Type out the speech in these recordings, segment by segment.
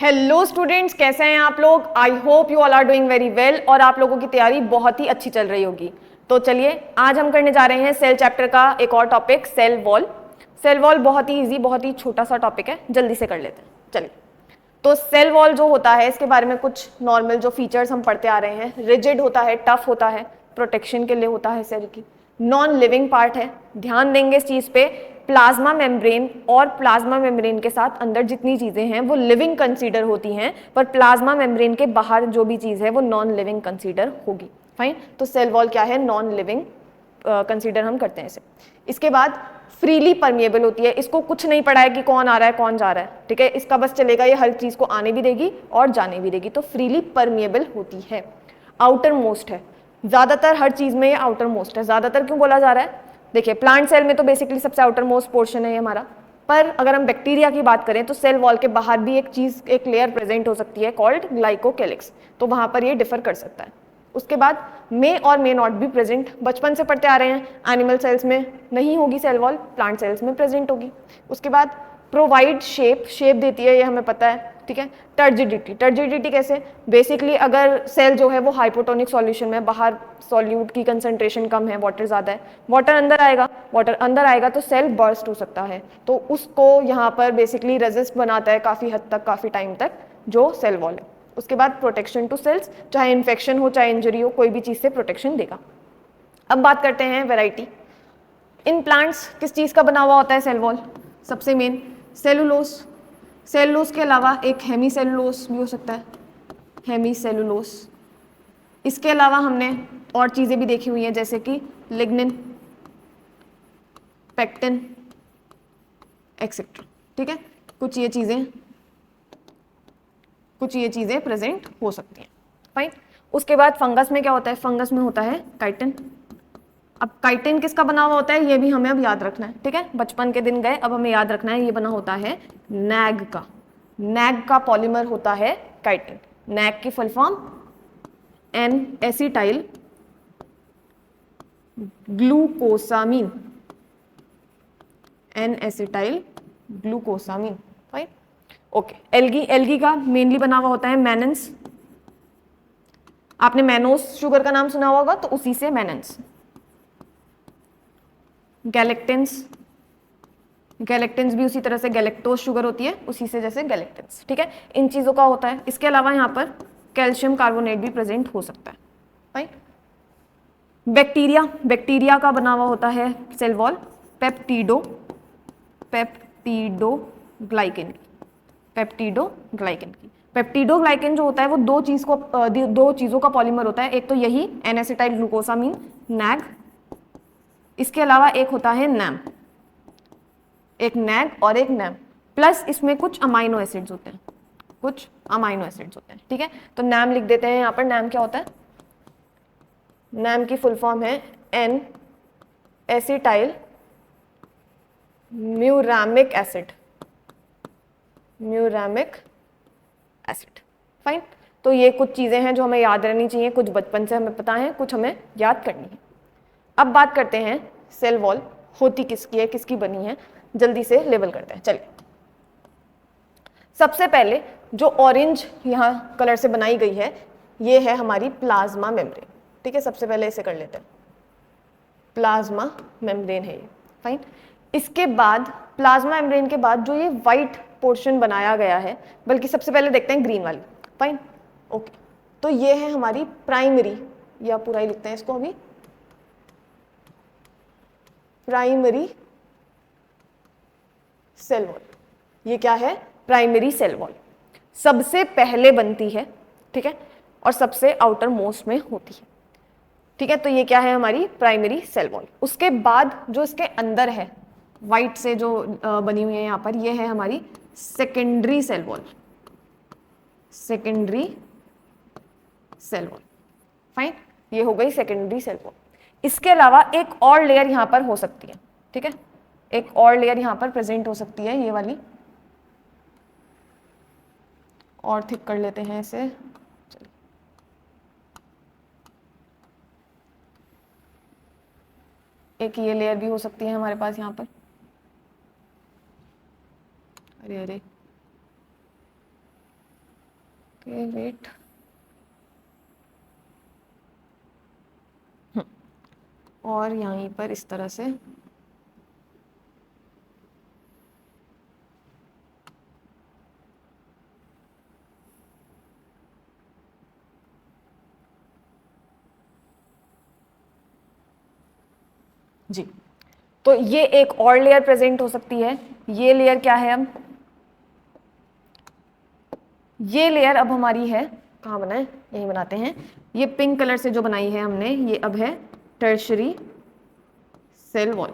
Hello students, कैसे हैं आप लोग। I hope you all are doing very well और आप लोगों की तैयारी बहुत ही अच्छी चल रही होगी। तो चलिए आज हम करने जा रहे हैं सेल चैप्टर का एक और topic, cell wall. Cell wall बहुत ही इजी, बहुत ही छोटा सा टॉपिक है, जल्दी से कर लेते हैं। चलिए, तो सेल वॉल जो होता है इसके बारे में कुछ नॉर्मल जो फीचर्स हम पढ़ते आ रहे हैं। रिजिड होता है, टफ होता है, प्रोटेक्शन के लिए होता है सेल की, नॉन लिविंग पार्ट है। ध्यान देंगे इस चीज पे। प्लाज्मा मेम्ब्रेन और प्लाज्मा मेम्ब्रेन के साथ अंदर जितनी चीजें हैं वो लिविंग कंसीडर होती हैं, पर प्लाज्मा मेम्ब्रेन के बाहर जो भी चीज है वो नॉन लिविंग कंसीडर होगी। फाइन, तो सेल वॉल क्या है, नॉन लिविंग कंसीडर हम करते हैं इसे। इसके बाद फ्रीली परमिएबल होती है। इसको कुछ नहीं पड़ा है कि कौन आ रहा है कौन जा रहा है, ठीक है, इसका बस चलेगा, ये हर चीज को आने भी देगी और जाने भी देगी, तो फ्रीली परमिएबल होती है। आउटर मोस्ट है, ज्यादातर हर चीज में ये आउटर मोस्ट है। ज्यादातर क्यों बोला जा रहा है, देखिए प्लांट सेल में तो बेसिकली सबसे आउटर मोस्ट पोर्शन है ये हमारा, पर अगर हम बैक्टीरिया की बात करें तो सेल वॉल के बाहर भी एक चीज, एक लेयर प्रेजेंट हो सकती है कॉल्ड ग्लाइकोकेलिक्स, तो वहां पर ये डिफर कर सकता है। उसके बाद मे और मे नॉट भी प्रेजेंट, बचपन से पढ़ते आ रहे हैं, एनिमल सेल्स में नहीं होगी सेल वॉल, प्लांट सेल्स में प्रेजेंट होगी। उसके बाद प्रोवाइड शेप, शेप देती है, ये हमें पता है, ठीक है। टर्जिडिटी, टर्जिडिटी कैसे, बेसिकली अगर सेल जो है वो हाइपोटोनिक सॉल्यूशन में, बाहर सॉल्यूट की कंसंट्रेशन कम है, वाटर ज़्यादा है, वाटर अंदर आएगा तो सेल बर्स्ट हो सकता है, तो उसको यहाँ पर बेसिकली रेजिस्ट बनाता है काफ़ी हद तक, काफ़ी टाइम तक, जो सेल वॉल है। उसके बाद प्रोटेक्शन टू सेल्स, चाहे इन्फेक्शन हो चाहे इंजरी हो, कोई भी चीज़ से प्रोटेक्शन देगा। अब बात करते हैं वैरायटी। इन प्लांट्स किस चीज़ का बना हुआ होता है सेल वॉल, सबसे मेन सेलुलोस। सेलुलोस के अलावा एक हेमी सेलुलोस भी हो सकता है, हेमी सेलुलोस। इसके अलावा हमने और चीज़ें भी देखी हुई हैं जैसे कि लिग्निन, पेक्टिन एक्सेट्रा, ठीक है। कुछ ये चीज़ें प्रेजेंट हो सकती हैं। फाइन, उसके बाद फंगस में क्या होता है, फंगस में होता है काइटिन। अब काइटिन किसका बना हुआ होता है ये भी हमें अब याद रखना है, ठीक है, बचपन के दिन गए, अब हमें याद रखना है, ये बना होता है नैग का। नैग का पॉलीमर होता है काइटिन। नैग की full form N acetyl glucosamine, N acetyl glucosamine. Fine, okay. Algae, algae का मेनली बना हुआ होता है मैनन्स। आपने मैनोस शुगर का नाम सुना होगा, तो उसी से मैनन्स। गैलेक्टिन्स, गैलेक्टिन्स भी उसी तरह से गैलेक्टोज शुगर होती है, उसी से जैसे गैलेक्टिन्स, ठीक है, इन चीजों का होता है। इसके अलावा यहाँ पर कैल्शियम कार्बोनेट भी प्रेजेंट हो सकता है। राइट, बैक्टीरिया, बैक्टीरिया का बना हुआ होता है सेल वॉल पेप्टिडोग्लाइकेन, पेप्टिडोग्लाइकेन की। पेप्टिडोग्लाइकेन जो होता है वो दो चीजों का पॉलीमर होता है, एक तो यही एन एसिटाइल ग्लूकोसामीन नैग, इसके अलावा एक होता है नैम, एक नैग और एक नैम, प्लस इसमें कुछ अमाइनो एसिड्स होते हैं, कुछ अमाइनो एसिड्स होते हैं, ठीक है। तो नैम लिख देते हैं यहाँ पर। नैम क्या होता है, नैम की फुल फॉर्म है N acetyl muramic acid, muramic acid. Fine, तो ये कुछ चीजें हैं जो हमें याद रहनी चाहिए, कुछ बचपन से हमें पता है, कुछ हमें याद करनी है। अब बात करते हैं सेल वॉल होती किसकी है, किसकी बनी है, जल्दी से लेवल करते हैं। चलिए, सबसे पहले जो ऑरेंज यहाँ कलर से बनाई गई है ये है हमारी प्लाज्मा मेम्ब्रेन, ठीक है, सबसे पहले इसे कर लेते हैं, प्लाज्मा मेम्ब्रेन है ये। फाइन, इसके बाद प्लाज्मा मेम्ब्रेन के बाद जो ये व्हाइट पोर्शन बनाया गया है, बल्कि सबसे पहले देखते हैं ग्रीन वाली। फाइन, ओके, तो ये है हमारी प्राइमरी, या पूरा ही लिखते हैं इसको अभी, प्राइमरी सेल वॉल। ये क्या है, प्राइमरी सेल वॉल, सबसे पहले बनती है, ठीक है, और सबसे आउटर मोस्ट में होती है, ठीक है। तो ये क्या है, हमारी प्राइमरी सेल वॉल। उसके बाद जो इसके अंदर है व्हाइट से जो बनी हुई है यहाँ पर, ये है हमारी secondary cell wall, secondary cell wall. Fine, ये हो गई सेकेंडरी सेल वॉल। इसके अलावा एक और लेयर यहाँ पर हो सकती है, ठीक है, एक और लेयर यहाँ पर प्रेजेंट हो सकती है, ये वाली, और थिक कर लेते हैं इसे। एक ये लेयर भी हो सकती है हमारे पास यहाँ पर, अरे अरे ओके वेट, और यहीं पर इस तरह से जी। तो ये एक और लेयर प्रेजेंट हो सकती है। ये लेयर क्या है? अब ये लेयर अब हमारी है, कहाँ बनाए, यही बनाते हैं। ये पिंक कलर से जो बनाई है हमने, ये अब है टर्शरी सेल वॉल।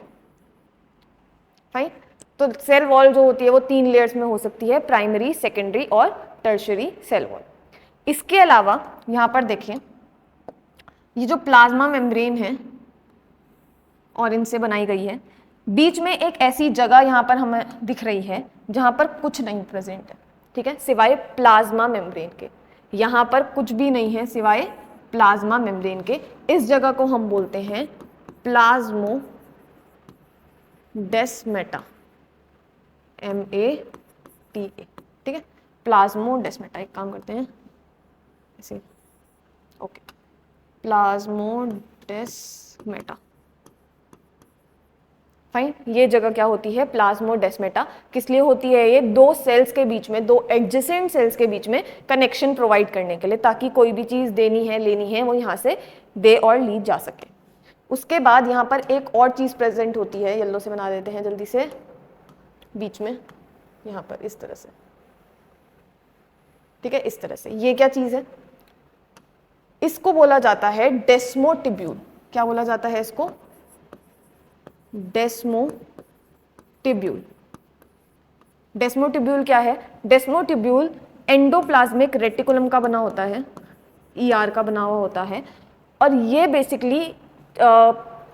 फाइन। तो सेल वॉल जो होती है वो 3 लेयर्स में हो सकती है, प्राइमरी, सेकेंडरी और टर्शरी सेल वॉल। इसके अलावा यहाँ पर देखें, ये जो प्लाज्मा मेम्ब्रेन है और इनसे बनाई गई है, बीच में एक ऐसी जगह यहाँ पर हमें दिख रही है जहाँ पर कुछ नहीं प्रेजेंट है, ठीक है, सिवाय प्लाज्मा मेम्ब्रेन के। यहाँ पर कुछ भी नहीं है सिवाय प्लाज्मा मेम्ब्रेन के। इस जगह को हम बोलते हैं प्लाज्मोडेस्माटा, MATA, ठीक है, प्लाज्मोडेस्माटा। एक काम करते हैं ऐसे, ओके, प्लाज्मोडेस्माटा। फाइन। ये जगह क्या होती है? प्लाज्मोडेस्माटा। किस लिए होती है ये? दो सेल्स के बीच में, दो एडजेसेंट सेल्स के बीच में कनेक्शन प्रोवाइड करने के लिए, ताकि कोई भी चीज देनी है, लेनी है, वो यहाँ से दे और ली जा सके। उसके बाद यहाँ पर एक और चीज प्रेजेंट होती है, येलो से बना देते हैं जल्दी से, बीच में यहाँ पर इस तरह से, ठीक है, इस तरह से। ये क्या चीज है? इसको बोला जाता है डेस्मोटिब्यूल। क्या बोला जाता है इसको? डेस्मोटिब्यूल। डेस्मोटिब्यूल क्या है? डेस्मोटिब्यूल एंडोप्लाज्मिक रेटिकुलम का बना होता है, ER का बना हुआ होता है, और ये बेसिकली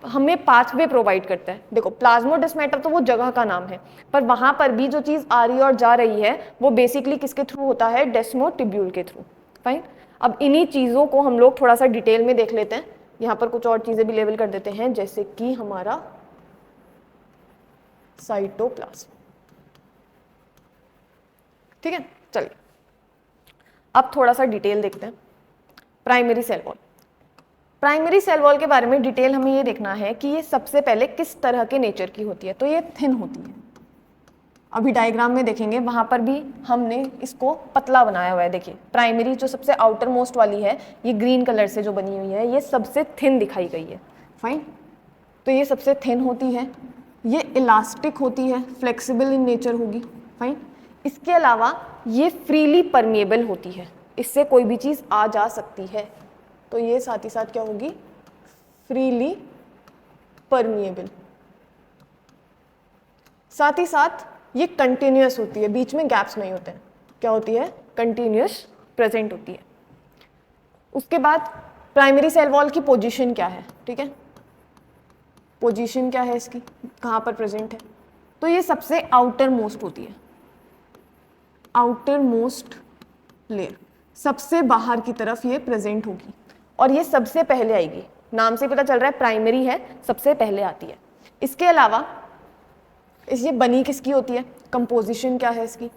हमें पाथवे प्रोवाइड करता है। देखो, प्लाज्मोडेस्माटा तो वो जगह का नाम है, पर वहां पर भी जो चीज आ रही है और जा रही है वो बेसिकली किसके थ्रू होता है? डेस्मोटिब्यूल के थ्रू। फाइन। अब इन्हीं चीजों को हम लोग थोड़ा सा डिटेल में देख लेते हैं। यहाँ पर कुछ और चीजें भी लेबल कर देते हैं, जैसे कि हमारा साइटोप्लाज्म, ठीक है। चलिए अब थोड़ा सा डिटेल देखते हैं। Primary cell wall. Primary cell wall के बारे में डिटेल हमें ये देखना है कि ये सबसे पहले किस तरह के नेचर की होती है। तो ये थिन होती है, अभी डायग्राम में देखेंगे वहां पर भी हमने इसको पतला बनाया हुआ है। देखिए, प्राइमरी जो सबसे आउटर मोस्ट वाली है, ये ग्रीन कलर से जो बनी हुई है, ये सबसे थिन दिखाई गई है। फाइन। तो ये सबसे थिन होती है, ये इलास्टिक होती है, फ्लेक्सिबल इन नेचर होगी। फाइन। इसके अलावा ये फ्रीली परमिएबल होती है, इससे कोई भी चीज़ आ जा सकती है, तो ये साथ ही साथ क्या होगी? Freely permeable. साथ ही साथ ये कंटिन्यूअस होती है, बीच में गैप्स नहीं होते हैं। क्या होती है? कंटिन्यूअस प्रेजेंट होती है। उसके बाद प्राइमरी सेल वॉल की पोजीशन क्या है? ठीक है, पोजीशन क्या है इसकी, कहाँ पर प्रेजेंट है? तो ये सबसे आउटर मोस्ट होती है, आउटर मोस्ट लेयर, सबसे बाहर की तरफ ये प्रेजेंट होगी और ये सबसे पहले आएगी। नाम से पता चल रहा है प्राइमरी है, सबसे पहले आती है। इसके अलावा ये बनी किसकी होती है? कंपोजिशन क्या है इसकी?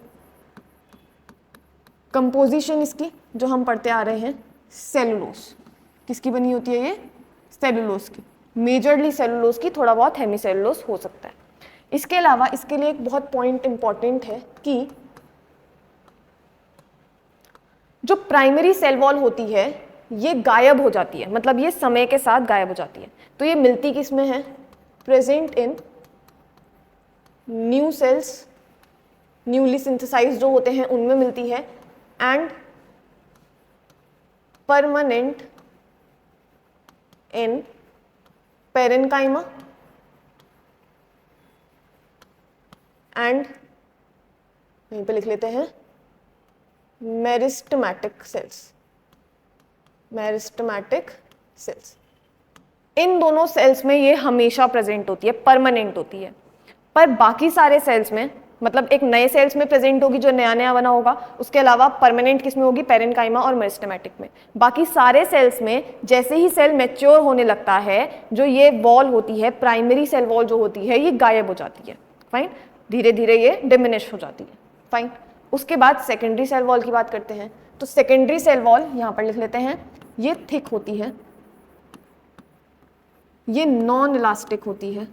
कंपोजिशन इसकी जो हम पढ़ते आ रहे हैं, सेलुलोज। किसकी बनी होती है ये? सेलुलोज की, मेजरली सेलुलोज की, थोड़ा बहुत हेमीसेलुलोज हो सकता है। इसके अलावा इसके लिए एक बहुत पॉइंट इंपॉर्टेंट है कि जो प्राइमरी सेल वॉल होती है ये गायब हो जाती है, मतलब ये समय के साथ गायब हो जाती है। तो ये मिलती किस में है? Present in new cells, newly synthesise जो होते हैं उनमें मिलती है, and permanent in parenchyma and, यहीं पे लिख लेते हैं, मेरिस्टेमेटिक सेल्स, मेरिस्टेमेटिक सेल्स। इन दोनों सेल्स में ये हमेशा प्रेजेंट होती है, परमानेंट होती है। पर बाकी सारे सेल्स में, मतलब एक नए सेल्स में प्रेजेंट होगी जो नया नया बना होगा, उसके अलावा परमानेंट किस में होगी? पेरेन्काइमा और मेरिस्टेमेटिक में। बाकी सारे सेल्स में जैसे ही सेल मैच्योर होने लगता है, जो ये वॉल होती है, प्राइमरी सेल वॉल जो होती है, ये गायब हो जाती है। फाइन। धीरे धीरे ये डिमिनिश हो जाती है। फाइन। उसके बाद सेकेंडरी सेल वॉल की बात करते हैं। तो सेकेंडरी सेल वॉल यहाँ पर लिख लेते हैं, ये थिक होती है, ये नॉन इलास्टिक होती है,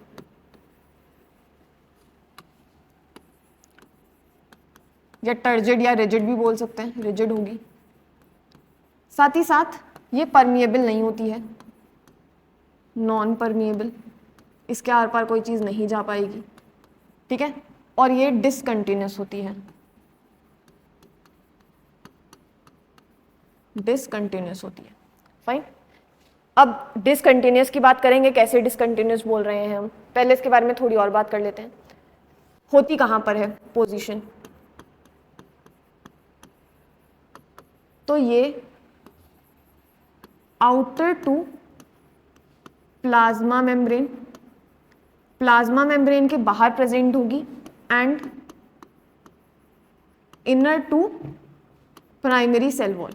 या टर्जिड या रिजिड भी बोल सकते हैं, रिजिड होगी। साथ ही साथ ये परमिएबल नहीं होती है, नॉन परमिएबल, इसके आर पार कोई चीज़ नहीं जा पाएगी, ठीक है। और ये डिसकंटिन्यूस होती है, डिसकंटिन्यूस होती है, फाइन। अब डिसकंटिन्यूस की बात करेंगे, कैसे डिसकंटिन्यूस बोल रहे हैं हम, पहले इसके बारे में थोड़ी और बात कर लेते हैं। होती कहाँ पर है पोजीशन, तो ये outer to plasma membrane, plasma membrane के बाहर प्रेजेंट होगी, and inner to primary cell wall.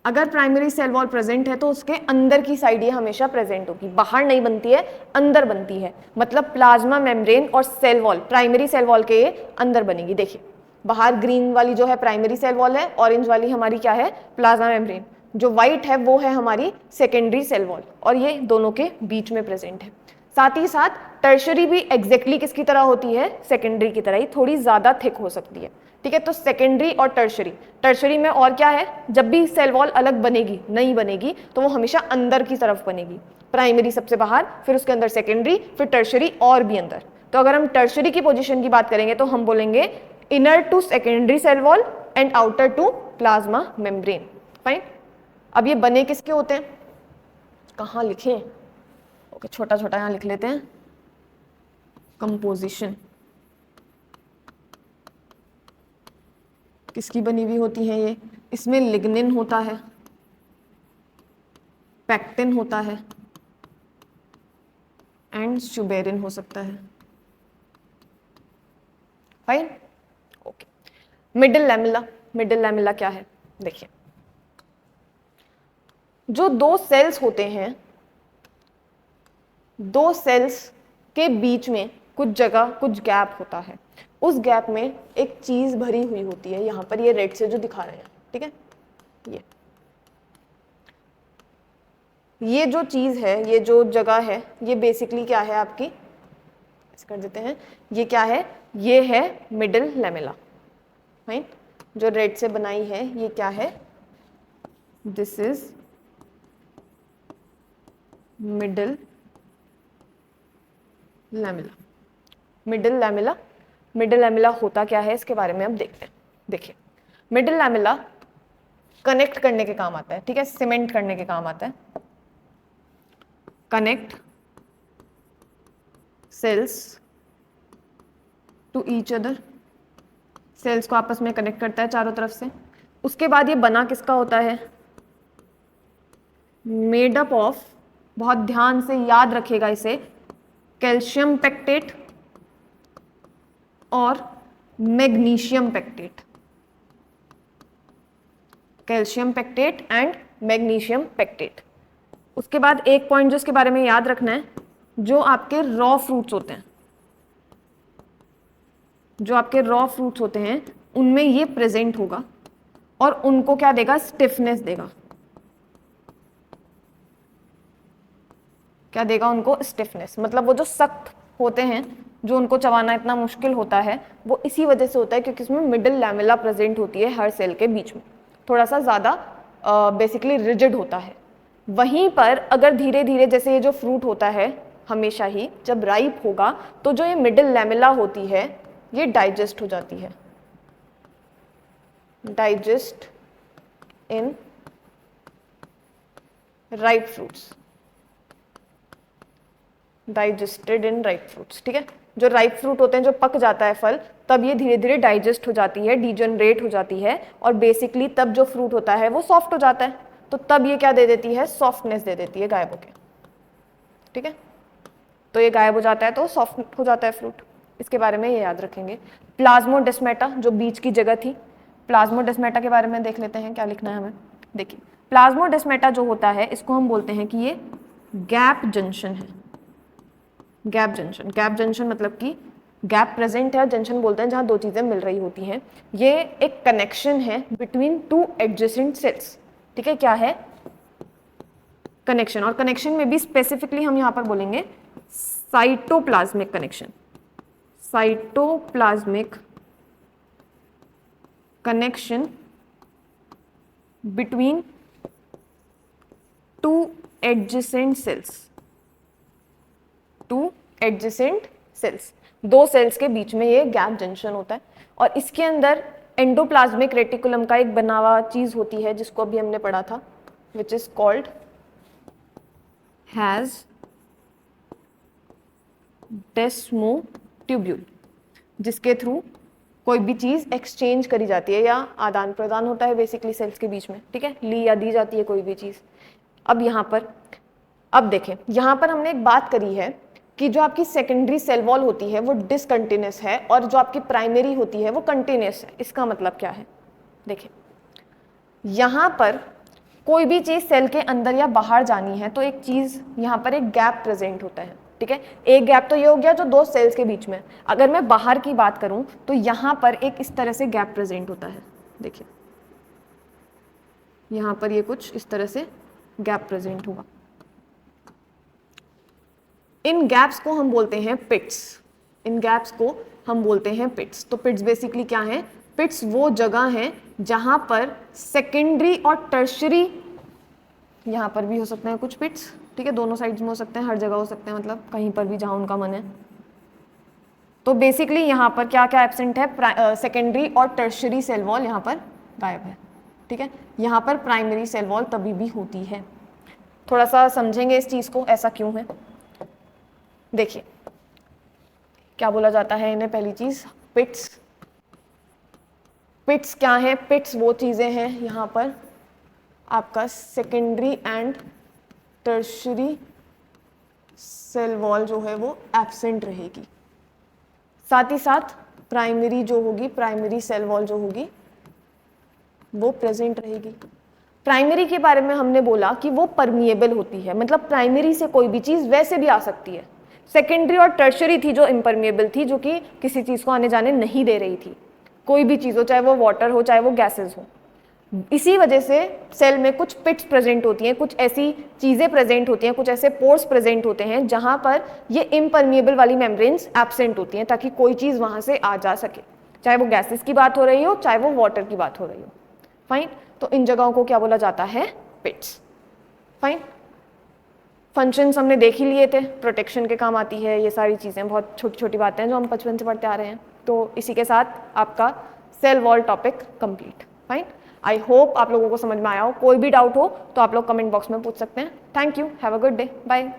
अगर प्राइमरी सेल वॉल प्रेजेंट है तो उसके अंदर की साइड ये हमेशा प्रेजेंट होगी, बाहर नहीं बनती है, अंदर बनती है। मतलब प्लाज्मा मेम्ब्रेन और cell wall, primary cell wall के ये अंदर बनेगी। देखिए बाहर ग्रीन वाली जो है प्राइमरी सेल वॉल है, ऑरेंज वाली हमारी क्या है, प्लाज्मा मेम्ब्रेन, जो व्हाइट है वो है हमारी सेकेंडरी सेल वॉल, और ये दोनों के बीच में प्रेजेंट है। साथ ही साथ टर्शरी भी एग्जैक्टली किसकी तरह होती है, सेकेंडरी की तरह ही, थोड़ी ज्यादा थिक हो सकती है, ठीक है। तो सेकेंडरी और टर्शरी, टर्शरी में और क्या है, जब भी सेल वॉल अलग बनेगी, नहीं बनेगी, तो वो हमेशा अंदर की तरफ बनेगी, प्राइमरी सबसे बाहर, फिर उसके अंदर सेकेंडरी, फिर टर्शरी और भी अंदर। तो अगर हम टर्शरी की पोजीशन की बात करेंगे तो हम बोलेंगे inner to secondary cell wall and outer to plasma membrane, fine. अब ये बने किसके होते हैं, कहाँ लिखें, ओके छोटा छोटा यहाँ लिख लेते हैं, कंपोजिशन किसकी बनी हुई होती है ये, इसमें लिग्निन होता है, पैक्टिन होता है, एंड सुबेरिन हो सकता है, fine, okay. Middle lamella, middle lamella क्या है, देखिए जो दो सेल्स होते हैं, दो सेल्स के बीच में कुछ जगह, कुछ गैप होता है, उस गैप में एक चीज भरी हुई होती है, यहां पर ये रेड से जो दिखा रहे हैं, ठीक है। ये जो चीज है, ये जो जगह है, ये बेसिकली क्या है आपकी, ऐसे कर देते हैं, ये क्या है, ये है मिडिल लैमेला, राइट। जो रेड से बनाई है ये क्या है, this is middle lamella. Middle lamella, middle lamella होता क्या है इसके बारे में अब देखते हैं। देखिए मिडिल लैमेला कनेक्ट करने के काम आता है, ठीक है, सीमेंट करने के काम आता है, connect cells to each other, cells को आपस में कनेक्ट करता है चारों तरफ से। उसके बाद ये बना किसका होता है, मेड अप ऑफ, बहुत ध्यान से याद रखेगा इसे, कैल्शियम पेक्टेट और magnesium pectate, calcium pectate and magnesium pectate. उसके बाद एक पॉइंट जो इसके बारे में याद रखना है, जो आपके रॉ फ्रूट्स होते हैं, जो आपके रॉ फ्रूट्स होते हैं उनमें ये प्रेजेंट होगा और उनको क्या देगा, स्टिफनेस देगा, क्या देगा उनको, स्टिफनेस। मतलब वो जो सख्त होते हैं, जो उनको चबाना इतना मुश्किल होता है, वो इसी वजह से होता है क्योंकि इसमें मिडिल लैमेला प्रेजेंट होती है हर सेल के बीच में, थोड़ा सा ज़्यादा बेसिकली रिजिड होता है। वहीं पर अगर धीरे धीरे, जैसे ये जो फ्रूट होता है हमेशा ही जब राइप होगा तो जो ये मिडिल लैमेला होती है ये डाइजेस्ट हो जाती है, डाइजेस्ट इन राइप फ्रूट्स, डाइजेस्टेड इन राइप फ्रूट्स, ठीक है। जो राइप फ्रूट होते हैं, जो पक जाता है फल, तब ये धीरे धीरे डाइजेस्ट हो जाती है, डीजनरेट हो जाती है, और बेसिकली तब जो फ्रूट होता है वो सॉफ्ट हो जाता है, तो तब ये क्या दे देती है, सॉफ्टनेस दे देती है गायब होके, ठीक है। तो ये गायब हो जाता है तो सॉफ्ट हो जाता है फ्रूट, इसके बारे में ये याद रखेंगे। प्लाज्मोडेस्माटा जो बीच की जगह थी, प्लाज्मोडेस्माटा के बारे में देख लेते हैं क्या लिखना है हमें। देखिए प्लाज्मोडेस्माटा जो होता है इसको हम बोलते हैं कि ये गैप जंक्शन है, गैप जंक्शन। गैप जंक्शन मतलब कि गैप प्रेजेंट है, जंक्शन बोलते हैं जहां दो चीजें मिल रही होती हैं। ये एक कनेक्शन है बिटवीन टू एडजेसेंट सेल्स। ठीक है, क्या है? कनेक्शन। और कनेक्शन में भी स्पेसिफिकली हम यहां पर बोलेंगे cytoplasmic connection. Cytoplasmic connection between two adjacent sales. Two adjacent sales, दो सेल्स के बीच में ये गैप जंक्शन होता है। और इसके अंदर एंडोप्लाज्मिक रेटिकुलम का एक बना हुआ चीज होती है जिसको अभी हमने पढ़ा था, विच इज कॉल्ड हैज डेस्मोट्यूब्यूल, जिसके थ्रू कोई भी चीज एक्सचेंज करी जाती है या आदान प्रदान होता है बेसिकली सेल्स के बीच में। ठीक है, ली या दी जाती है कोई भी चीज। अब यहाँ पर अब देखें, यहाँ पर हमने एक बात करी है कि जो आपकी सेकेंडरी सेल वॉल होती है वो डिसकंटिन्यूस है और जो आपकी प्राइमरी होती है वो कंटिन्यूस है। इसका मतलब क्या है? देखिए, यहाँ पर कोई भी चीज सेल के अंदर या बाहर जानी है तो एक चीज यहाँ पर एक गैप प्रेजेंट होता है। ठीक है, एक गैप तो ये हो गया जो दो सेल्स के बीच में। अगर मैं बाहर की बात करूं तो यहाँ पर एक इस तरह से गैप प्रेजेंट होता है। देखिए, यहाँ पर ये कुछ इस तरह से गैप प्रेजेंट होगा। इन गैप्स को हम बोलते हैं पिट्स। इन गैप्स को हम बोलते हैं पिट्स। तो पिट्स बेसिकली क्या है? पिट्स वो जगह हैं जहां पर सेकेंडरी और टर्शरी, यहां पर भी हो सकते हैं कुछ पिट्स। ठीक है, दोनों साइड्स में हो सकते हैं, हर जगह हो सकते हैं, मतलब कहीं पर भी जहां उनका मन है। तो बेसिकली यहां पर क्या क्या एब्सेंट है? सेकेंडरी और टर्शरी सेल वॉल यहां पर गायब है। ठीक है, यहां पर प्राइमरी सेल वॉल तभी भी होती है। थोड़ा सा समझेंगे इस चीज को, ऐसा क्यों है। देखिए, क्या बोला जाता है इन्हें? पहली चीज पिट्स। पिट्स क्या है? पिट्स वो चीजें हैं यहाँ पर आपका secondary and tertiary cell wall जो है वो एब्सेंट रहेगी। साथ ही साथ प्राइमरी जो होगी, प्राइमरी सेल वॉल जो होगी वो प्रेजेंट रहेगी। प्राइमरी के बारे में हमने बोला कि वो परमिएबल होती है, मतलब प्राइमरी से कोई भी चीज वैसे भी आ सकती है। सेकेंडरी और टर्शरी थी जो इम्परमिएबल थी, जो कि किसी चीज को आने जाने नहीं दे रही थी। कोई भी चीज हो, चाहे वो वाटर हो चाहे वो गैसेस हो। इसी वजह से सेल में कुछ पिट्स प्रेजेंट होती हैं, कुछ ऐसी चीजें प्रेजेंट होती हैं, कुछ ऐसे पोर्स प्रेजेंट होते हैं जहां पर ये इम्परमिएबल वाली मेम्ब्रेन्स एब्सेंट होती हैं, ताकि कोई चीज वहां से आ जा सके, चाहे वो गैसेस की बात हो रही हो चाहे वो वाटर की बात हो रही हो। फाइन, तो इन जगहों को क्या बोला जाता है? पिट्स। फाइन, फंक्शंस हमने देख ही लिए थे, प्रोटेक्शन के काम आती है, ये सारी चीज़ें बहुत छोटी छोटी बातें हैं जो हम बचपन से पढ़ते आ रहे हैं। तो इसी के साथ आपका cell wall topic complete. Fine, I hope आप लोगों को समझ में आया हो। कोई भी डाउट हो तो आप लोग कमेंट बॉक्स में पूछ सकते हैं। Thank you, have a good day, bye.